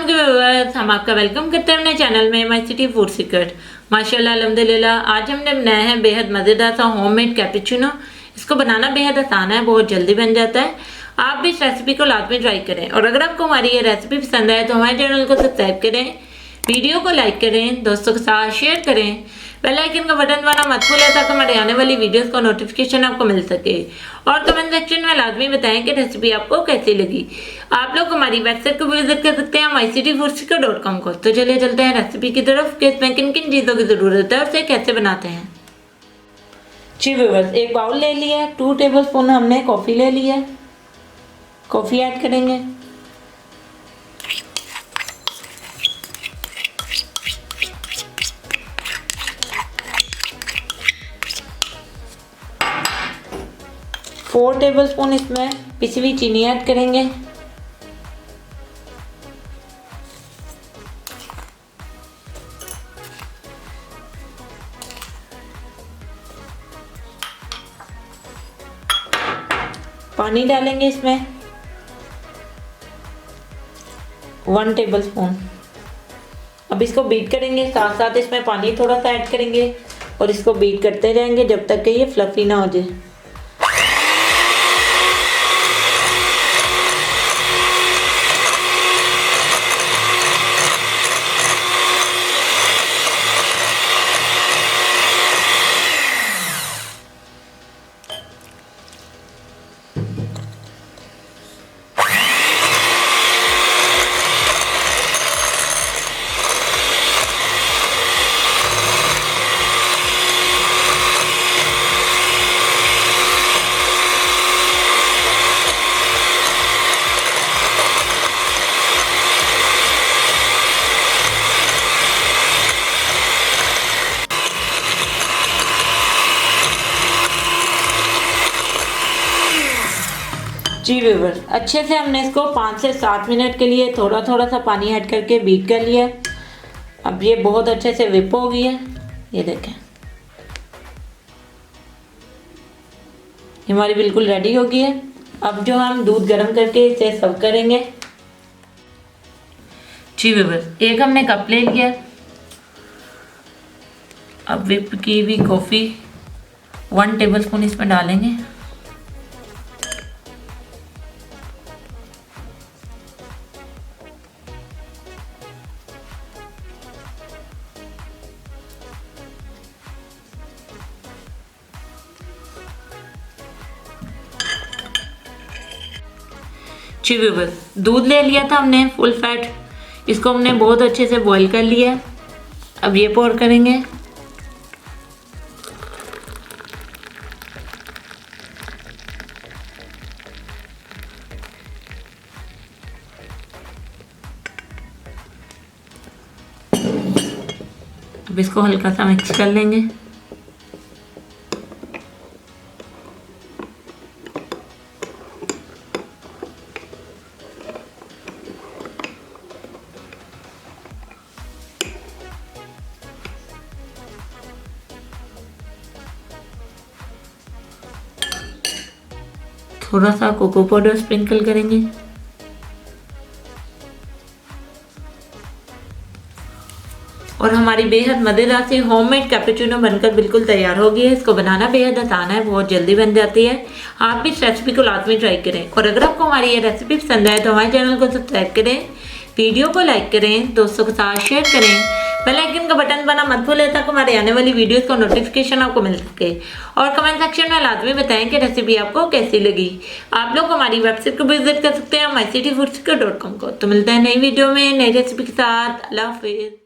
अस्सलाम व्यूअर्स, हम आपका वेलकम करते हैं अपने चैनल में माई सिटी फूड सीक्रेट। माशाल्लाह अल्हम्दुलिल्लाह, आज हमने बनाया है बेहद मज़ेदार सा होममेड कैपुचिनो। इसको बनाना बेहद आसान है, बहुत जल्दी बन जाता है। आप भी इस रेसिपी को लाजमी ट्राई करें और अगर आपको हमारी ये रेसिपी पसंद आए तो हमारे चैनल को सब्सक्राइब करें, वीडियो को लाइक करें, दोस्तों के साथ शेयर करें, बेल आइकन का बटन दबाना मत भूलें ताकि हमारे आने वाली वीडियोस का नोटिफिकेशन आपको मिल सके। और कमेंट सेक्शन में लाजमी बताएं कि रेसिपी आपको कैसी लगी। आप लोग हमारी वेबसाइट को भी विजिट कर सकते हैं mycityfoodseeker.com को। तो चलिए चलते हैं रेसिपी की तरफ कि इसमें किन किन चीज़ों की ज़रूरत है और उसे कैसे बनाते हैं। जी व्यूअर्स, एक बाउल ले लिया है, 2 टेबलस्पून हमने कॉफ़ी ले लिया है। कॉफ़ी ऐड करेंगे। फोर टेबलस्पून इसमें पिसी हुई चीनी ऐड करेंगे। पानी डालेंगे इसमें 1 टेबलस्पून। अब इसको बीट करेंगे, साथ साथ इसमें पानी थोड़ा सा ऐड करेंगे और इसको बीट करते रहेंगे जब तक कि ये फ्लफी ना हो जाए। जी व्यूअर्स, अच्छे से हमने इसको 5 से 7 मिनट के लिए थोड़ा थोड़ा सा पानी ऐड करके बीट कर लिया। अब ये बहुत अच्छे से विप हो गई है। ये देखें, हमारी बिल्कुल रेडी हो गई है। अब जो हम दूध गर्म करके इसे सर्व करेंगे। जी व्यूअर्स, एक हमने कप ले लिया। अब विप की हुई कॉफ़ी 1 टेबलस्पून इसमें डालेंगे। जी व्यूअर्स, दूध ले लिया था हमने फुल फैट, इसको हमने बहुत अच्छे से बॉईल कर लिया है। अब ये पोर करेंगे। अब इसको हल्का सा मिक्स कर लेंगे। थोड़ा सा कोको पाउडर स्प्रिंकल करेंगे। और हमारी बेहद मज़ेदार सी होममेड कैपुचिनो बनकर बिल्कुल तैयार हो गई है। इसको बनाना बेहद आसान है, बहुत जल्दी बन जाती है। आप भी इस रेसिपी को लाजमी ट्राई करें और अगर आपको हमारी ये रेसिपी पसंद आए तो हमारे चैनल को सब्सक्राइब करें, वीडियो को लाइक करें, दोस्तों के साथ शेयर करें, बेल आइकन का बटन दबाना मत भूलें ताकि हमारे आने वाली वीडियोस का नोटिफिकेशन आपको मिल सके। और कमेंट सेक्शन में लाजमी बताएं कि रेसिपी आपको कैसी लगी। आप लोग हमारी वेबसाइट को विजिट कर सकते हैं mycityfoodseeker.com को। तो मिलते हैं नई वीडियो में नई रेसिपी के साथ। अल्लाह हाफिज़।